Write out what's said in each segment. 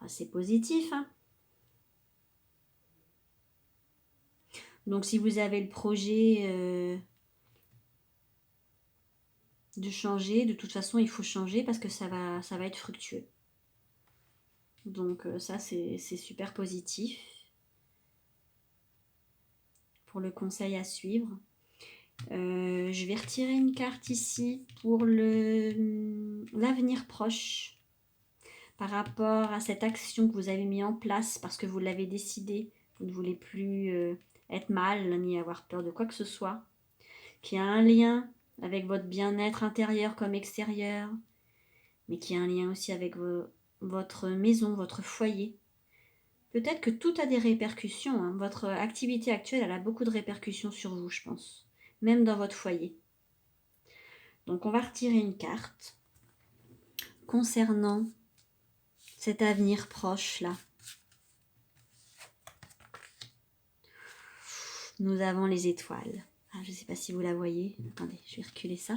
assez positif, hein. Donc si vous avez le projet de changer, de toute façon il faut changer parce que ça va être fructueux. Donc ça c'est super positif pour le conseil à suivre. Je vais retirer une carte ici pour l'avenir proche par rapport à cette action que vous avez mis en place parce que vous l'avez décidé. Vous ne voulez plus être mal ni avoir peur de quoi que ce soit. Qui a un lien avec votre bien-être intérieur comme extérieur, mais qui a un lien aussi avec votre maison, votre foyer. Peut-être que tout a des répercussions. Hein. Votre activité actuelle, elle a beaucoup de répercussions sur vous, je pense. Même dans votre foyer. Donc on va retirer une carte concernant cet avenir proche-là. Nous avons les étoiles. Ah, je ne sais pas si vous la voyez. Attendez, je vais reculer ça.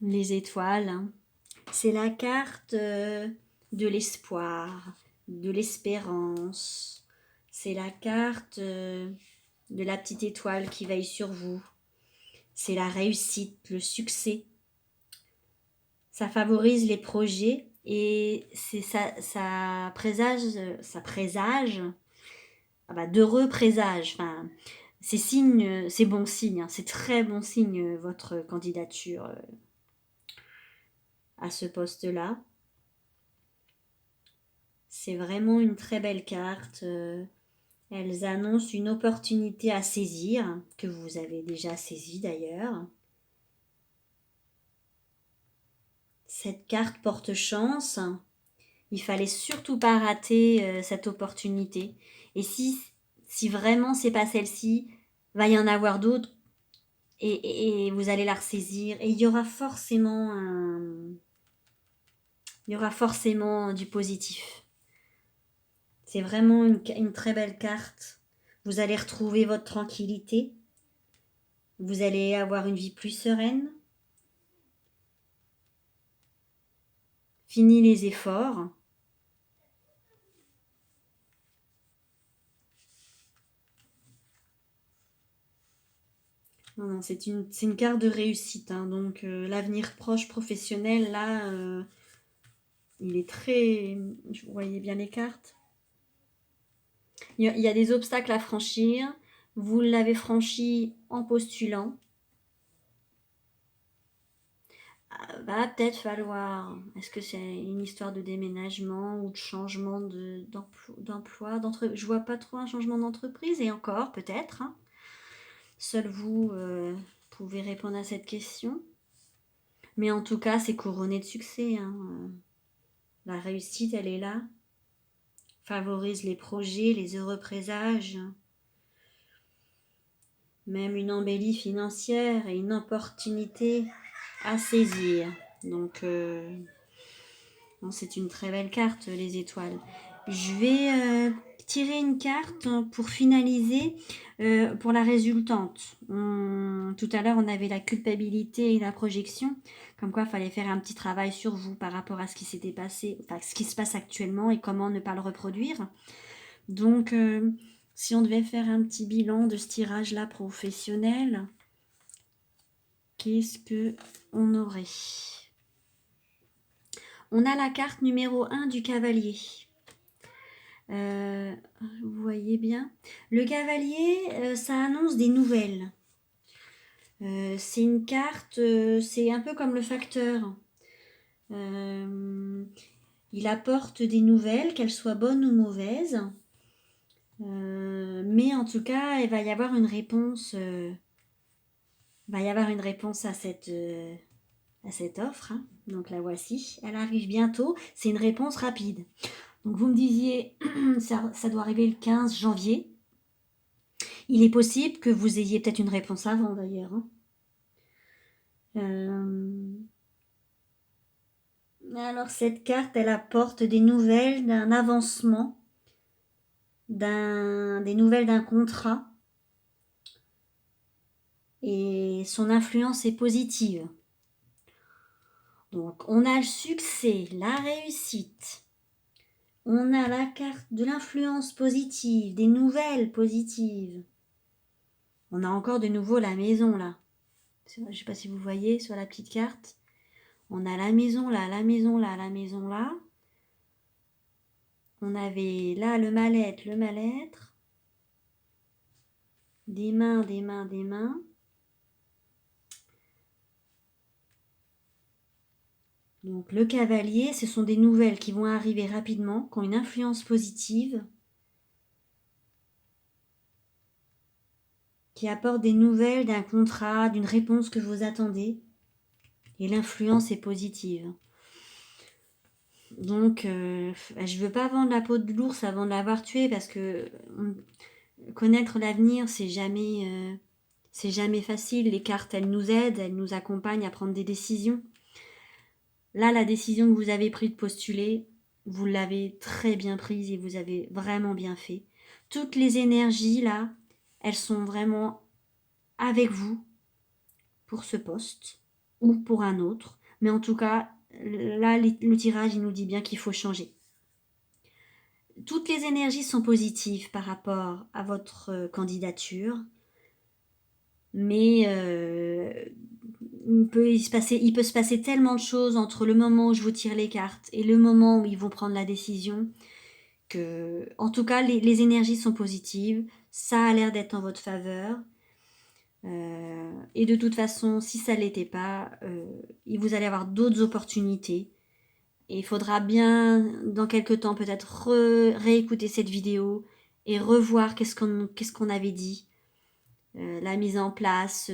Les étoiles, hein. C'est la carte de l'espoir, de l'espérance. C'est la carte de la petite étoile qui veille sur vous. C'est la réussite, le succès. Ça favorise les projets et ça présage d'heureux présages. Enfin, c'est bon signe, hein, c'est très bon signe votre candidature à ce poste-là. C'est vraiment une très belle carte. Elles annoncent une opportunité à saisir, que vous avez déjà saisie d'ailleurs. Cette carte porte chance. Il fallait surtout pas rater cette opportunité. Et si vraiment c'est pas celle-ci, va y en avoir d'autres et vous allez la ressaisir. Et il y aura forcément du positif. C'est vraiment une très belle carte. Vous allez retrouver votre tranquillité. Vous allez avoir une vie plus sereine. Fini les efforts. Non, c'est une carte de réussite. Hein. Donc l'avenir proche professionnel, là, il est très... Vous voyez bien les cartes. Il y a des obstacles à franchir. Vous l'avez franchi en postulant. Va peut-être falloir... Est-ce que c'est une histoire de déménagement ou de changement d'emploi, je vois pas trop un changement d'entreprise et encore peut-être. Hein. Seul vous pouvez répondre à cette question. Mais en tout cas, c'est couronné de succès. Hein. La réussite, elle est là. Favorise les projets, les heureux présages. Même une embellie financière et une opportunité à saisir. Donc, c'est une très belle carte, les étoiles. Je vais tirer une carte pour finaliser pour la résultante. Tout à l'heure, on avait la culpabilité et la projection. Comme quoi, il fallait faire un petit travail sur vous par rapport à ce qui s'était passé, enfin, ce qui se passe actuellement et comment ne pas le reproduire. Donc, si on devait faire un petit bilan de ce tirage-là professionnel, qu'est-ce qu'on aurait ? On a la carte numéro 1 du cavalier. Vous voyez bien. Le cavalier, ça annonce des nouvelles. C'est une carte, c'est un peu comme le facteur. Il apporte des nouvelles, qu'elles soient bonnes ou mauvaises. Mais en tout cas, il va y avoir une réponse. À cette offre. Hein. Donc la voici. Elle arrive bientôt. C'est une réponse rapide. Donc vous me disiez, ça doit arriver le 15 janvier. Il est possible que vous ayez peut-être une réponse avant d'ailleurs. Hein. Alors cette carte, elle apporte des nouvelles d'un avancement, des nouvelles d'un contrat. Et son influence est positive. Donc on a le succès, la réussite. On a la carte de l'influence positive, des nouvelles positives. On a encore de nouveau la maison là. Je ne sais pas si vous voyez sur la petite carte. On a la maison là, la maison là, la maison là. On avait là le mal-être, le mal-être. Des mains, des mains, des mains. Donc le cavalier, ce sont des nouvelles qui vont arriver rapidement, qui ont une influence positive, qui apportent des nouvelles d'un contrat, d'une réponse que vous attendez. Et l'influence est positive. Donc, je veux pas vendre la peau de l'ours avant de l'avoir tué parce que connaître l'avenir, c'est jamais facile. Les cartes, elles nous aident, elles nous accompagnent à prendre des décisions. Là, la décision que vous avez prise de postuler, vous l'avez très bien prise et vous avez vraiment bien fait. Toutes les énergies, là, elles sont vraiment avec vous pour ce poste ou pour un autre. Mais en tout cas, là, le tirage, il nous dit bien qu'il faut changer. Toutes les énergies sont positives par rapport à votre candidature. Mais il peut se passer tellement de choses entre le moment où je vous tire les cartes et le moment où ils vont prendre la décision que, en tout cas, les énergies sont positives. Ça a l'air d'être en votre faveur. Et de toute façon, si ça ne l'était pas, vous allez avoir d'autres opportunités. Et il faudra bien, dans quelques temps, peut-être réécouter cette vidéo et revoir qu'est-ce qu'on avait dit. La mise en place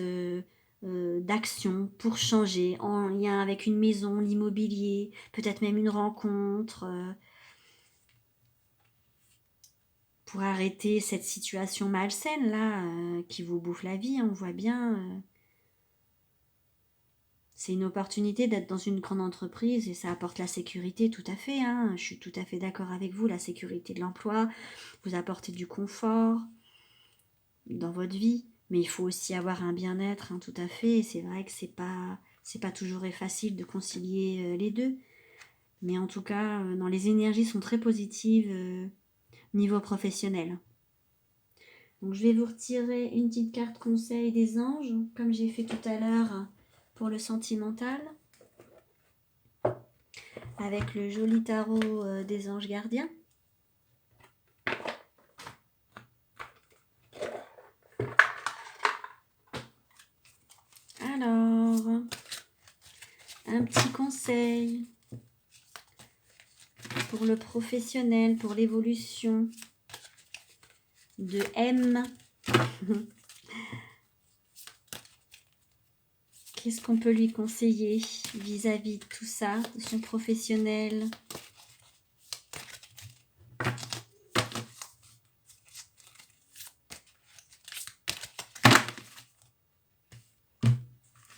d'actions pour changer en lien avec une maison, l'immobilier, peut-être même une rencontre, pour arrêter cette situation malsaine là qui vous bouffe la vie. On voit bien, c'est une opportunité d'être dans une grande entreprise et ça apporte la sécurité, tout à fait. Je suis tout à fait d'accord avec vous, la sécurité de l'emploi, vous apportez du confort dans votre vie. Mais il faut aussi avoir un bien-être, tout à fait. Et c'est vrai que c'est pas toujours facile de concilier les deux. Mais en tout cas, non, les énergies sont très positives niveau professionnel. Donc je vais vous retirer une petite carte conseil des anges, comme j'ai fait tout à l'heure pour le sentimental, avec le joli tarot des anges gardiens. Alors, un petit conseil pour le professionnel, pour l'évolution de M. Qu'est-ce qu'on peut lui conseiller vis-à-vis de tout ça, de son professionnel?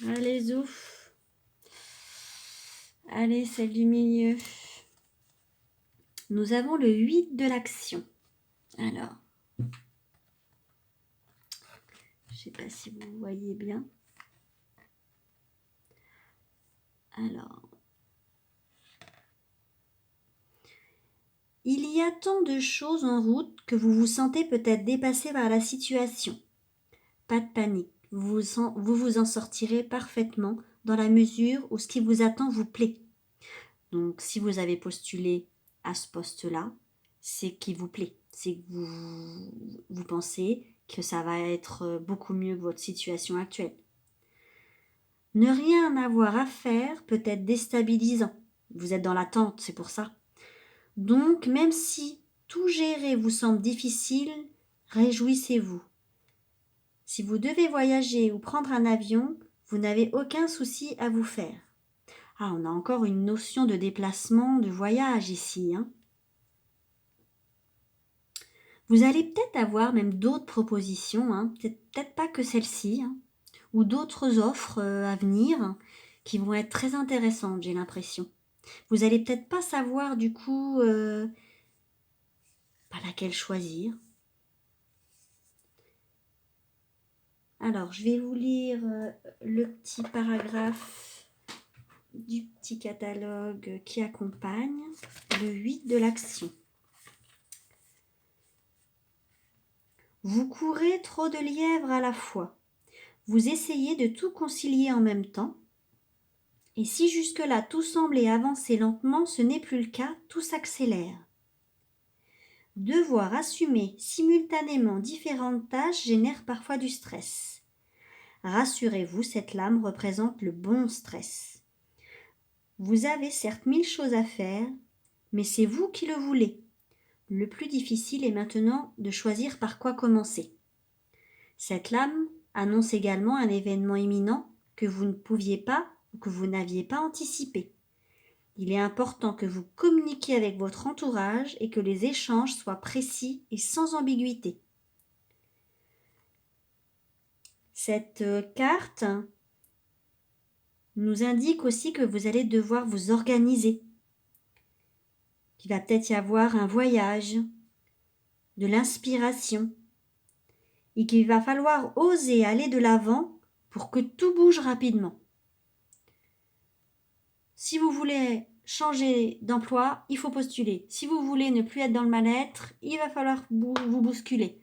Allez, zouf. Allez, celle du milieu. Nous avons le 8 de l'action. Alors, je ne sais pas si vous voyez bien. Alors, il y a tant de choses en route que vous vous sentez peut-être dépassé par la situation. Pas de panique, vous vous en sortirez parfaitement dans la mesure où ce qui vous attend vous plaît. Donc, si vous avez postulé à ce poste-là, c'est qu'il vous plaît. C'est que vous pensez que ça va être beaucoup mieux que votre situation actuelle. Ne rien avoir à faire peut être déstabilisant. Vous êtes dans l'attente, c'est pour ça. Donc, même si tout gérer vous semble difficile, réjouissez-vous. Si vous devez voyager ou prendre un avion, vous n'avez aucun souci à vous faire. Ah, on a encore une notion de déplacement, de voyage ici. Vous allez peut-être avoir même d'autres propositions, peut-être pas que celle-ci, ou d'autres offres à venir qui vont être très intéressantes, j'ai l'impression. Vous n'allez peut-être pas savoir du coup pas laquelle choisir. Alors, je vais vous lire le petit paragraphe du petit catalogue qui accompagne le 8 de l'action. Vous courez trop de lièvres à la fois. Vous essayez de tout concilier en même temps. Et si jusque-là tout semblait avancer lentement, ce n'est plus le cas, tout s'accélère. Devoir assumer simultanément différentes tâches génère parfois du stress. Rassurez-vous, cette lame représente le bon stress. Vous avez certes 1000 choses à faire, mais c'est vous qui le voulez. Le plus difficile est maintenant de choisir par quoi commencer. Cette lame annonce également un événement imminent que vous ne pouviez pas ou que vous n'aviez pas anticipé. Il est important que vous communiquiez avec votre entourage et que les échanges soient précis et sans ambiguïté. Cette carte nous indique aussi que vous allez devoir vous organiser. Il va peut-être y avoir un voyage, de l'inspiration, et qu'il va falloir oser aller de l'avant pour que tout bouge rapidement. Si vous voulez changer d'emploi, il faut postuler. Si vous voulez ne plus être dans le mal-être, il va falloir vous bousculer.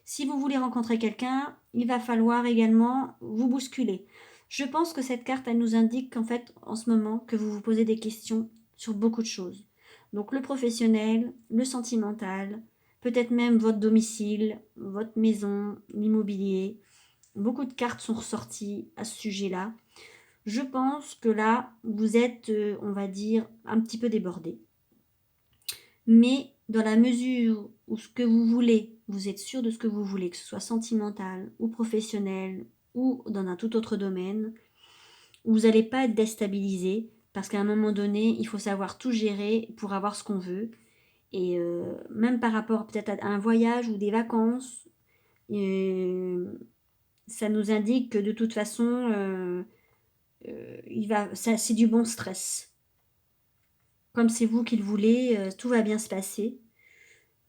Si vous voulez rencontrer quelqu'un, il va falloir également vous bousculer. Je pense que cette carte, elle nous indique qu'en fait, en ce moment, que vous vous posez des questions sur beaucoup de choses. Donc le professionnel, le sentimental, peut-être même votre domicile, votre maison, l'immobilier. Beaucoup de cartes sont ressorties à ce sujet-là. Je pense que là, vous êtes, on va dire, un petit peu débordé. Mais dans la mesure où ce que vous voulez, vous êtes sûr de ce que vous voulez, que ce soit sentimental ou professionnel ou dans un tout autre domaine, vous n'allez pas être déstabilisé parce qu'à un moment donné, il faut savoir tout gérer pour avoir ce qu'on veut. Et même par rapport peut-être à un voyage ou des vacances, ça nous indique que de toute façon, c'est du bon stress. Comme c'est vous qui le voulez, tout va bien se passer.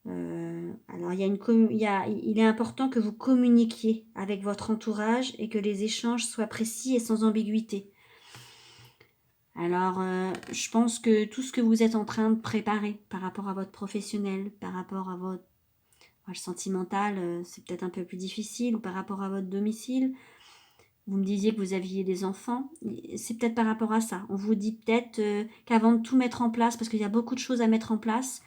Alors il est important que vous communiquiez avec votre entourage et que les échanges soient précis et sans ambiguïté. Alors, je pense que tout ce que vous êtes en train de préparer par rapport à votre professionnel, par rapport à votre sentimental, c'est peut-être un peu plus difficile, ou par rapport à votre domicile, vous me disiez que vous aviez des enfants, c'est peut-être par rapport à ça. On vous dit peut-être qu'avant de tout mettre en place, parce qu'il y a beaucoup de choses à mettre en place,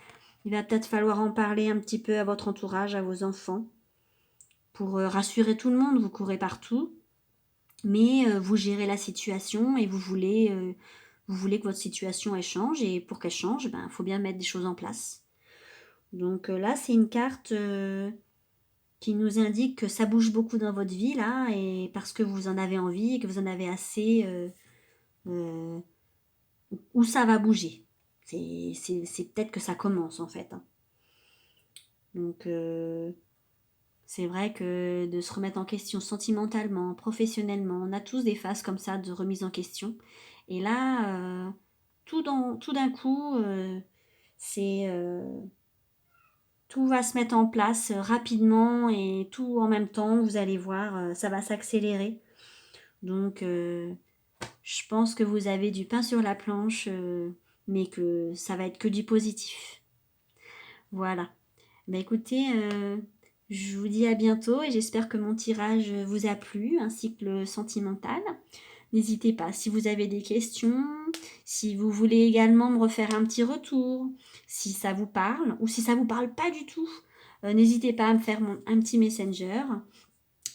il va peut-être falloir en parler un petit peu à votre entourage, à vos enfants, pour rassurer tout le monde. Vous courez partout, mais vous gérez la situation et vous voulez que votre situation elle change, et pour qu'elle change, il faut bien mettre des choses en place. Donc là, c'est une carte qui nous indique que ça bouge beaucoup dans votre vie là, et parce que vous en avez envie et que vous en avez assez, où ça va bouger. C'est peut-être que ça commence en fait. Hein. Donc c'est vrai que de se remettre en question sentimentalement, professionnellement, on a tous des phases comme ça de remise en question. Et là, tout d'un coup, c'est tout va se mettre en place rapidement et tout en même temps, vous allez voir, ça va s'accélérer. Donc, je pense que vous avez du pain sur la planche, mais que ça va être que du positif. Voilà. Écoutez, je vous dis à bientôt et j'espère que mon tirage vous a plu, ainsi que le sentimental. N'hésitez pas, si vous avez des questions, si vous voulez également me refaire un petit retour, si ça vous parle ou si ça vous parle pas du tout, n'hésitez pas à me faire un petit messenger.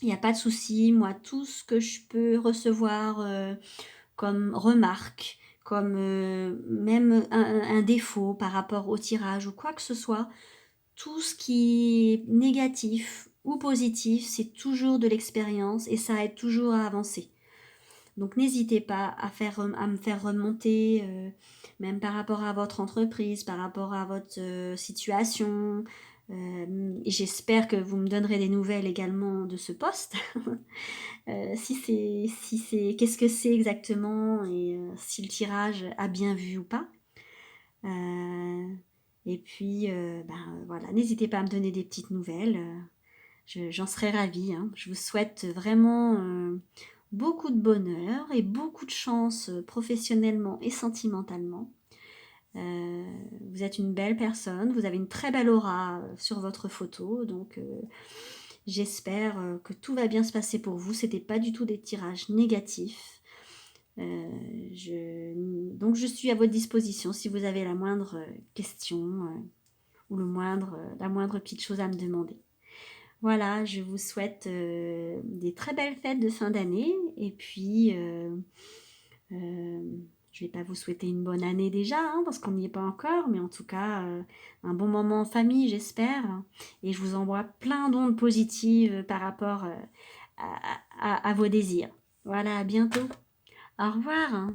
Il n'y a pas de souci, moi tout ce que je peux recevoir comme remarque, comme même un défaut par rapport au tirage ou quoi que ce soit, tout ce qui est négatif ou positif, c'est toujours de l'expérience et ça aide toujours à avancer. Donc n'hésitez pas à me faire remonter, même par rapport à votre entreprise, par rapport à votre situation. Et j'espère que vous me donnerez des nouvelles également de ce poste. Qu'est-ce que c'est exactement et si le tirage a bien vu ou pas. Et puis, voilà, n'hésitez pas à me donner des petites nouvelles. J'en serais ravie. Hein. Je vous souhaite vraiment beaucoup de bonheur et beaucoup de chance professionnellement et sentimentalement. Vous êtes une belle personne, vous avez une très belle aura sur votre photo, donc j'espère que tout va bien se passer pour vous. C'était pas du tout des tirages négatifs. Donc je suis à votre disposition si vous avez la moindre question ou la moindre petite chose à me demander. Voilà, je vous souhaite des très belles fêtes de fin d'année et puis je vais pas vous souhaiter une bonne année déjà hein, parce qu'on n'y est pas encore, mais en tout cas un bon moment en famille j'espère et je vous envoie plein d'ondes positives par rapport à vos désirs. Voilà, à bientôt. Au revoir.